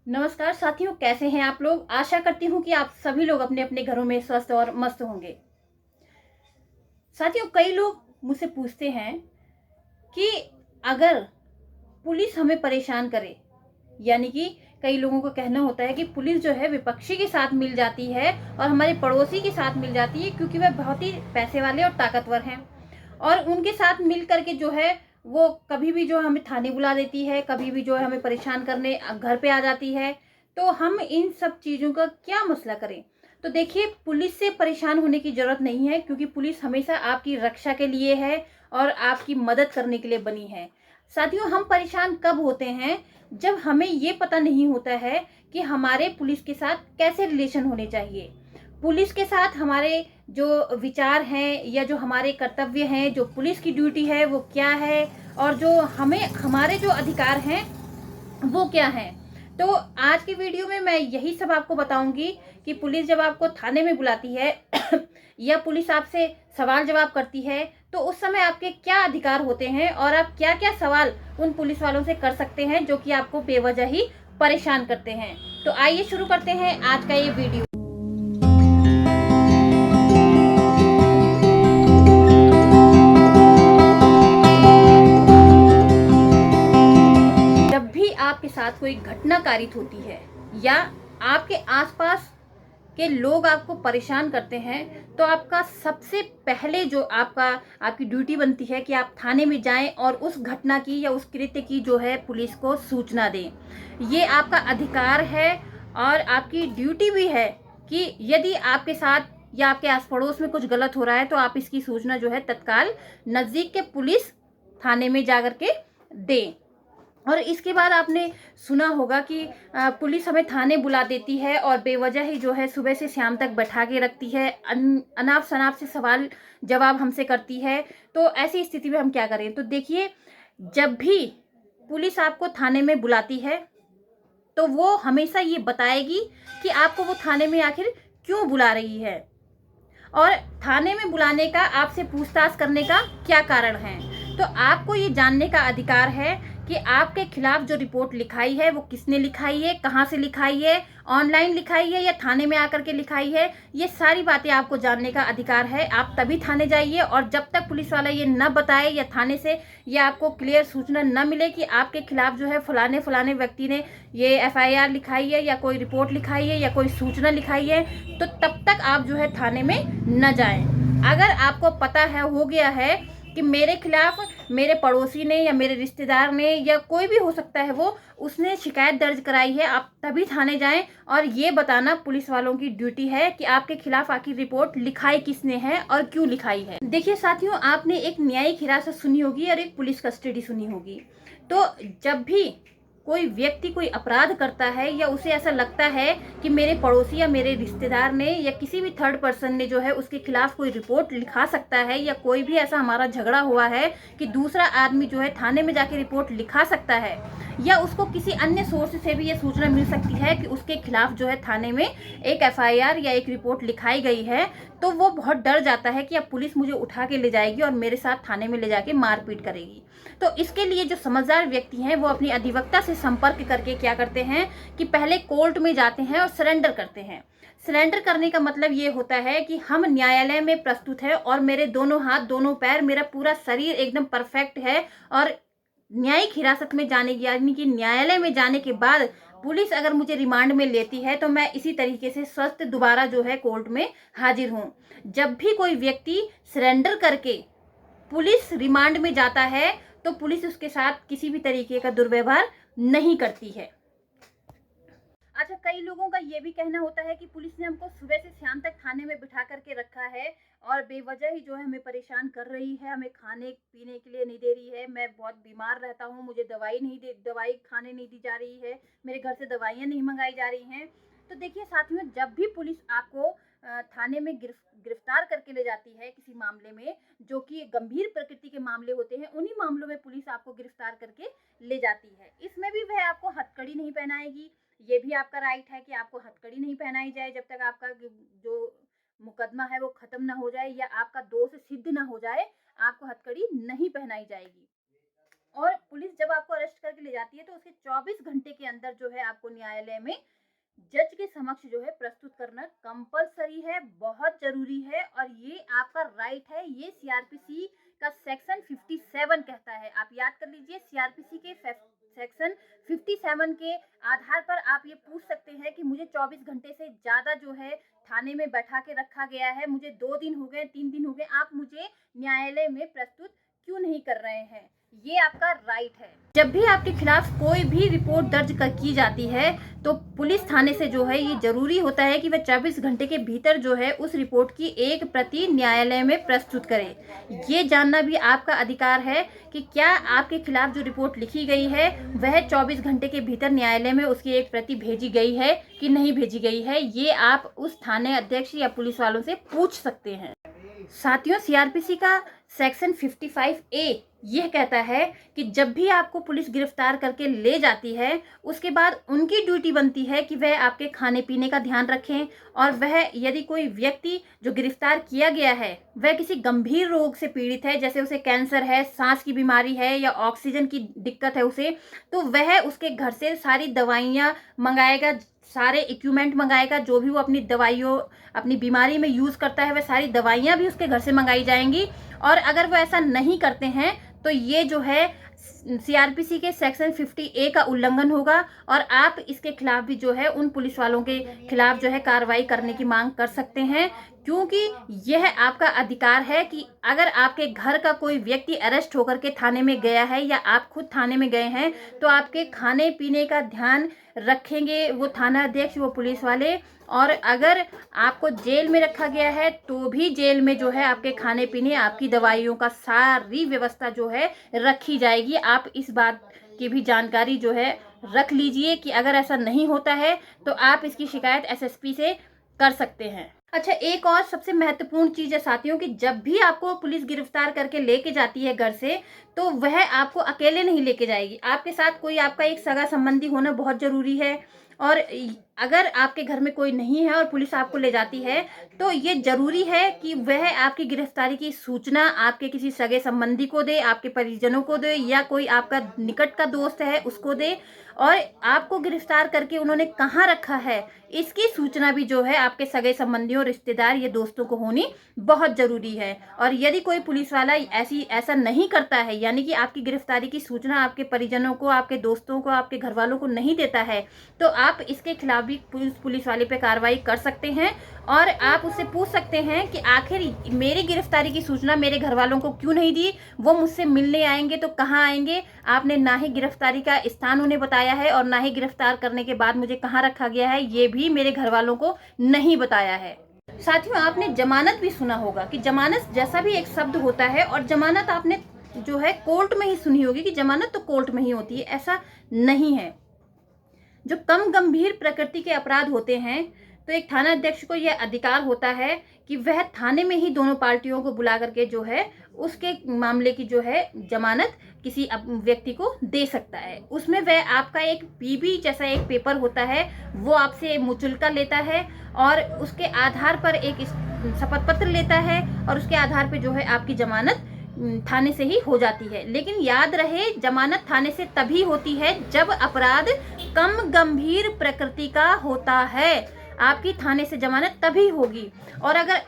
नमस्कार साथियों, कैसे हैं आप लोग। आशा करती हूँ कि आप सभी लोग अपने अपने घरों में स्वस्थ और मस्त होंगे। साथियों, कई लोग मुझसे पूछते हैं कि अगर पुलिस हमें परेशान करे, यानी कि कई लोगों का कहना होता है कि पुलिस जो है विपक्षी के साथ मिल जाती है और हमारे पड़ोसी के साथ मिल जाती है, क्योंकि वह बहुत ही पैसे वाले और ताकतवर हैं और उनके साथ मिल करके जो है वो कभी भी जो हमें थाने बुला देती है, कभी भी जो है हमें परेशान करने घर पे आ जाती है। तो हम इन सब चीज़ों का क्या मसला करें। तो देखिए, पुलिस से परेशान होने की ज़रूरत नहीं है, क्योंकि पुलिस हमेशा आपकी रक्षा के लिए है और आपकी मदद करने के लिए बनी है। साथियों, हम परेशान कब होते हैं, जब हमें ये पता नहीं होता है कि हमारे पुलिस के साथ कैसे रिलेशन होने चाहिए। पुलिस के साथ हमारे जो विचार हैं या जो हमारे कर्तव्य हैं, जो पुलिस की ड्यूटी है वो क्या है, और जो हमें हमारे जो अधिकार हैं वो क्या है। तो आज की वीडियो में मैं यही सब आपको बताऊंगी कि पुलिस जब आपको थाने में बुलाती है या पुलिस आपसे सवाल जवाब करती है, तो उस समय आपके क्या अधिकार होते हैं और आप क्या क्या सवाल उन पुलिस वालों से कर सकते हैं जो कि आपको बेवजह ही परेशान करते हैं। तो आइए शुरू करते हैं आज का ये वीडियो। जब भी आपके साथ कोई घटना कारित होती है या आपके आसपास के लोग आपको परेशान करते हैं, तो आपका सबसे पहले जो आपकी ड्यूटी बनती है कि आप थाने में जाएं और उस घटना की या उस कृत्य की जो है पुलिस को सूचना दें। ये आपका अधिकार है और आपकी ड्यूटी भी है कि यदि आपके साथ या आपके आस पड़ोस में कुछ गलत हो रहा है तो आप इसकी सूचना जो है तत्काल नज़दीक के पुलिस थाने में जाकर के दें। और इसके बाद आपने सुना होगा कि पुलिस हमें थाने बुला देती है और बेवजह ही जो है सुबह से शाम तक बैठा के रखती है, अनाप शनाप से सवाल जवाब हमसे करती है। तो ऐसी स्थिति में हम क्या करें। तो देखिए, जब भी पुलिस आपको थाने में बुलाती है तो वो हमेशा ये बताएगी कि आपको वो थाने में आखिर क्यों बुला रही है और थाने में बुलाने का, आपसे पूछताछ करने का क्या कारण है। तो आपको ये जानने का अधिकार है कि आपके खिलाफ जो रिपोर्ट लिखाई है वो किसने लिखाई है, कहाँ से लिखाई है, ऑनलाइन लिखाई है या थाने में आकर के लिखाई है। ये सारी बातें आपको जानने का अधिकार है। आप तभी थाने जाइए, और जब तक पुलिस वाला ये न बताए या थाने से ये आपको क्लियर सूचना न मिले कि आपके खिलाफ जो है फलाने फलाने व्यक्ति ने ये एफआईआर लिखाई है या कोई रिपोर्ट लिखाई है या कोई सूचना लिखाई है, तो तब तक आप जो है थाने में न जाएं। अगर आपको पता है, हो गया है कि मेरे खिलाफ मेरे पड़ोसी ने या मेरे रिश्तेदार ने या कोई भी हो सकता है वो, उसने शिकायत दर्ज कराई है, आप तभी थाने जाएं। और ये बताना पुलिस वालों की ड्यूटी है कि आपके खिलाफ आखिर रिपोर्ट लिखाई किसने है और क्यों लिखाई है। देखिए साथियों, आपने एक न्यायिक हिरासत सुनी होगी और एक पुलिस कस्टडी सुनी होगी। तो जब भी कोई व्यक्ति कोई अपराध करता है या उसे ऐसा लगता है कि मेरे पड़ोसी या मेरे रिश्तेदार ने या किसी भी थर्ड पर्सन ने जो है उसके खिलाफ कोई रिपोर्ट लिखा सकता है, या कोई भी ऐसा हमारा झगड़ा हुआ है कि दूसरा आदमी जो है थाने में जाके रिपोर्ट लिखा सकता है, या उसको किसी अन्य सोर्स से भी ये सूचना मिल सकती है कि उसके खिलाफ जो है थाने में एक एफआईआर या एक रिपोर्ट लिखाई गई है, तो वो बहुत डर जाता है कि अब पुलिस मुझे उठा के ले जाएगी और मेरे साथ थाने में ले जाके मारपीट करेगी। तो इसके लिए जो समझदार व्यक्ति हैं वो अपनी अधिवक्ता से संपर्क करके क्या करते हैं कि पहले कोर्ट में जाते हैं और सरेंडर करते हैं। सरेंडर करने का मतलब ये होता है कि हम न्यायालय में प्रस्तुत है और मेरे दोनों हाथ, दोनों पैर, मेरा पूरा शरीर एकदम परफेक्ट है, और न्यायिक हिरासत में जाने की, यानी कि न्यायालय में जाने के बाद पुलिस अगर मुझे रिमांड में लेती है तो मैं इसी तरीके से स्वस्थ दोबारा जो है कोर्ट में हाजिर हूँ। जब भी कोई व्यक्ति सरेंडर करके पुलिस रिमांड में जाता है तो पुलिस उसके साथ किसी भी तरीके का दुर्व्यवहार नहीं करती है। अच्छा, कई लोगों का ये भी कहना होता है कि पुलिस ने हमको सुबह से शाम तक थाने में बिठा करके रखा है और बेवजह ही जो है हमें परेशान कर रही है, हमें खाने पीने के लिए नहीं दे रही है। मैं बहुत बीमार रहता हूँ, मुझे दवाई खाने नहीं दी जा रही है, मेरे घर से दवाइयाँ नहीं मंगाई जा रही हैं। तो देखिए साथियों, जब भी पुलिस आपको थाने में गिरफ्तार करके ले जाती है किसी मामले में, जो कि गंभीर प्रकृति के मामले होते हैं, उन्हीं मामलों में पुलिस आपको गिरफ्तार करके ले जाती है। इसमें भी वह आपको हथकड़ी नहीं पहनाएगी। ये भी आपका राइट है कि आपको हथकड़ी नहीं पहनाई जाए जब तक आपका जो मुकदमा है वो खत्म ना हो जाए या आपका दोष सिद्ध ना हो जाए, आपको हथकड़ी नहीं पहनाई जाएगी। और पुलिस जब आपको अरेस्ट करके ले जाती है तो उसके 24 घंटे के अंदर जो है आपको न्यायालय में जज के समक्ष जो है प्रस्तुत करना कंपलसरी है, बहुत जरूरी है और ये आपका राइट है। ये सीआरपीसी का सेक्शन 57 कहता है। आप याद कर लीजिए, सीआरपीसी के सेक्शन 57 के आधार पर आप ये पूछ सकते हैं कि मुझे 24 घंटे से ज़्यादा जो है थाने में बैठा के रखा गया है, मुझे 2 दिन हो गए, 3 दिन हो गए, आप मुझे न्यायालय में प्रस्तुत क्यों नहीं कर रहे हैं। ये आपका राइट है। जब भी आपके खिलाफ कोई भी रिपोर्ट दर्ज की जाती है तो पुलिस थाने से जो है ये जरूरी होता है कि वह 24 घंटे के भीतर जो है उस रिपोर्ट की एक प्रति न्यायालय में प्रस्तुत करे। ये जानना भी आपका अधिकार है कि क्या आपके खिलाफ जो रिपोर्ट लिखी गई है वह 24 घंटे के भीतर न्यायालय में उसकी एक प्रति भेजी गई है कि नहीं भेजी गई है। ये आप उस थाने अध्यक्ष या पुलिस वालों से पूछ सकते हैं। साथियों, सीआरपीसी का सेक्शन 55A यह कहता है कि जब भी आपको पुलिस गिरफ्तार करके ले जाती है उसके बाद उनकी ड्यूटी बनती है कि वह आपके खाने पीने का ध्यान रखें और वह यदि कोई व्यक्ति जो गिरफ्तार किया गया है वह किसी गंभीर रोग से पीड़ित है, जैसे उसे कैंसर है, सांस की बीमारी है या ऑक्सीजन की दिक्कत है उसे, तो वह उसके घर से सारी दवाइयाँ मंगाएगा, सारे इक्विपमेंट मंगाएगा, जो भी वो अपनी दवाइयों अपनी बीमारी में यूज़ करता है वह सारी दवाइयाँ भी उसके घर से मंगाई जाएंगी। और अगर वो ऐसा नहीं करते हैं तो ये जो है सीआरपीसी के सेक्शन 50A का उल्लंघन होगा और आप इसके खिलाफ भी जो है उन पुलिस वालों के खिलाफ जो है कार्रवाई करने की मांग कर सकते हैं, क्योंकि यह आपका अधिकार है कि अगर आपके घर का कोई व्यक्ति अरेस्ट होकर के थाने में गया है या आप खुद थाने में गए हैं तो आपके खाने पीने का ध्यान रखेंगे वो थाना अध्यक्ष, वो पुलिस वाले। और अगर आपको जेल में रखा गया है तो भी जेल में जो है आपके खाने पीने, आपकी दवाइयों का सारी व्यवस्था जो है रखी जाएगी। आप इस बात की भी जानकारी जो है रख लीजिए कि अगर ऐसा नहीं होता है तो आप इसकी शिकायत एसएसपी से कर सकते हैं। अच्छा, एक और सबसे महत्वपूर्ण चीज़ है साथियों कि जब भी आपको पुलिस गिरफ्तार करके लेके जाती है घर से तो वह आपको अकेले नहीं लेके जाएगी, आपके साथ कोई आपका एक सगा संबंधी होना बहुत ज़रूरी है। और अगर आपके घर में कोई नहीं है और पुलिस आपको ले जाती है तो ये जरूरी है कि वह आपकी गिरफ्तारी की सूचना आपके किसी सगे संबंधी को दे, आपके परिजनों को दे या कोई आपका निकट का दोस्त है उसको दे। और आपको गिरफ्तार करके उन्होंने कहाँ रखा है इसकी सूचना भी जो है आपके सगे संबंधियों, रिश्तेदार या दोस्तों को होनी बहुत ज़रूरी है। और यदि कोई पुलिस वाला ऐसा नहीं करता है, यानी कि आपकी गिरफ्तारी की सूचना आपके परिजनों को, आपके दोस्तों को, आपके घर वालों को नहीं देता है तो आप इसके खिलाफ भी पुलिस वाले पे कार्रवाई कर सकते हैं। और आप उससे पूछ सकते हैं कि आखिर मेरी गिरफ्तारी की सूचना मेरे घर वालों को क्यों नहीं दी, वो मुझसे मिलने आएंगे तो कहाँ आएंगे, आपने ना ही गिरफ्तारी का स्थान उन्हें बताया है और ना ही गिरफ्तार करने के बाद मुझे कहाँ रखा गया है ये भी मेरे घर वालों को नहीं बताया है। साथियों, आपने जमानत भी सुना होगा कि जमानत जैसा भी एक शब्द होता है और जमानत आपने जो है कोर्ट में ही सुनी होगी कि जमानत तो कोर्ट में ही होती है, ऐसा नहीं है। जो कम गंभीर प्रकृति के अपराध होते हैं तो एक थाना अध्यक्ष को यह अधिकार होता है कि वह थाने में ही दोनों पार्टियों को बुला करके जो है उसके मामले की जो है जमानत किसी व्यक्ति को दे सकता है। उसमें वह आपका एक पीबी जैसा एक पेपर होता है वो आपसे मुचुल्का लेता है और उसके आधार पर एक शपथ पत्र लेता है और उसके आधार पर जो है आपकी जमानत थाने से ही हो जाती है। लेकिन याद रहे, जमानत थाने से तभी होती है जब अपराध कम गंभीर प्रकृति का होता है, आपकी थाने से जमानत तभी होगी। और अगर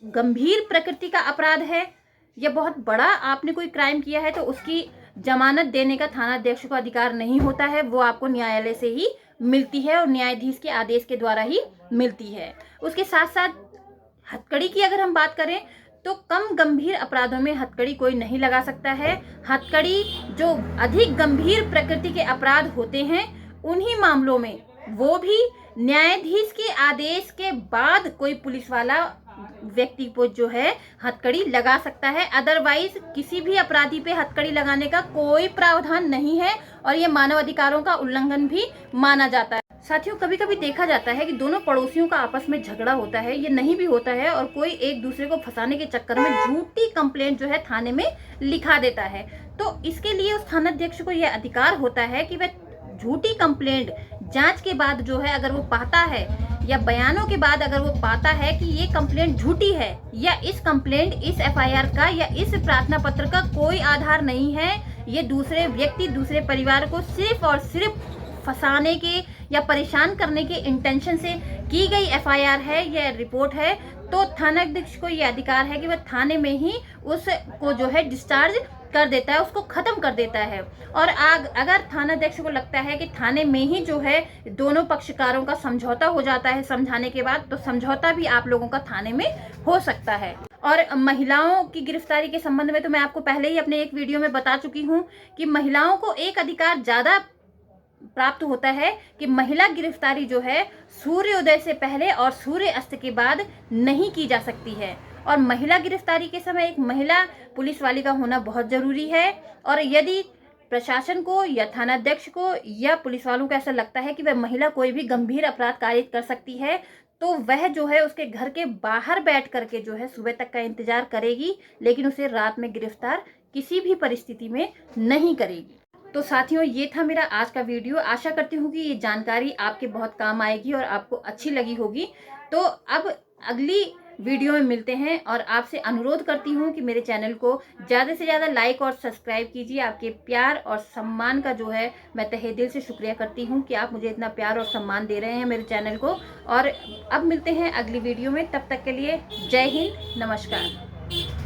गंभीर प्रकृति का अपराध है या बहुत बड़ा आपने कोई क्राइम किया है तो उसकी जमानत देने का थाना अध्यक्ष को अधिकार नहीं होता है, वो आपको न्यायालय से ही मिलती है और न्यायाधीश के आदेश के द्वारा ही मिलती है। उसके साथ साथ हथकड़ी की अगर हम बात करें तो कम गंभीर अपराधों में हथकड़ी कोई नहीं लगा सकता है। हथकड़ी जो अधिक गंभीर प्रकृति के अपराध होते हैं उन्हीं मामलों में वो भी न्यायाधीश के आदेश के बाद कोई पुलिस वाला व्यक्ति को जो है हथकड़ी लगा सकता है। अदरवाइज किसी भी अपराधी पे हथकड़ी लगाने का कोई प्रावधान नहीं है और ये मानव अधिकारों का उल्लंघन भी माना जाता है। साथियों, कभी कभी देखा जाता है कि दोनों पड़ोसियों का आपस में झगड़ा होता है, ये नहीं भी होता है और कोई एक दूसरे को फंसाने के चक्कर में झूठी कंप्लेंट जो है थाने में लिखा देता है। तो इसके लिए उस थानाध्यक्ष को यह अधिकार होता है कि वह झूठी कंप्लेंट जांच के बाद जो है अगर वो पाता है या बयानों के बाद अगर वो पाता है कि ये कंप्लेंट झूठी है या इस कंप्लेंट, इस एफआईआर का या इस प्रार्थना पत्र का कोई आधार नहीं है ये दूसरे व्यक्ति, दूसरे परिवार को सिर्फ और सिर्फ फंसाने के या परेशान करने के इंटेंशन से की गई एफआईआर है या रिपोर्ट है, तो थानाध्यक्ष को ये अधिकार है कि वह थाने में ही उसको जो है डिस्चार्ज कर देता है, उसको खत्म कर देता है। और अगर थानाध्यक्ष को लगता है कि थाने में ही जो है दोनों पक्षकारों का समझौता हो जाता है समझाने के बाद, तो समझौता भी आप लोगों का थाने में हो सकता है। और महिलाओं की गिरफ्तारी के संबंध में तो मैं आपको पहले ही अपने एक वीडियो में बता चुकी हूँ कि महिलाओं को एक अधिकार ज़्यादा प्राप्त होता है कि महिला गिरफ्तारी जो है सूर्योदय से पहले और सूर्य अस्त के बाद नहीं की जा सकती है। और महिला गिरफ्तारी के समय एक महिला पुलिस वाली का होना बहुत ज़रूरी है। और यदि प्रशासन को या थानाध्यक्ष को या पुलिस वालों को ऐसा लगता है कि वह महिला कोई भी गंभीर अपराध कारित कर सकती है, तो वह जो है उसके घर के बाहर बैठ करके जो है सुबह तक का इंतजार करेगी, लेकिन उसे रात में गिरफ्तार किसी भी परिस्थिति में नहीं करेगी। तो साथियों, ये था मेरा आज का वीडियो। आशा करती हूँ कि ये जानकारी आपके बहुत काम आएगी और आपको अच्छी लगी होगी। तो अब अगली वीडियो में मिलते हैं और आपसे अनुरोध करती हूँ कि मेरे चैनल को ज़्यादा से ज़्यादा लाइक और सब्सक्राइब कीजिए। आपके प्यार और सम्मान का जो है मैं तहे दिल से शुक्रिया करती हूँ कि आप मुझे इतना प्यार और सम्मान दे रहे हैं मेरे चैनल को। और अब मिलते हैं अगली वीडियो में, तब तक के लिए जय हिंद, नमस्कार।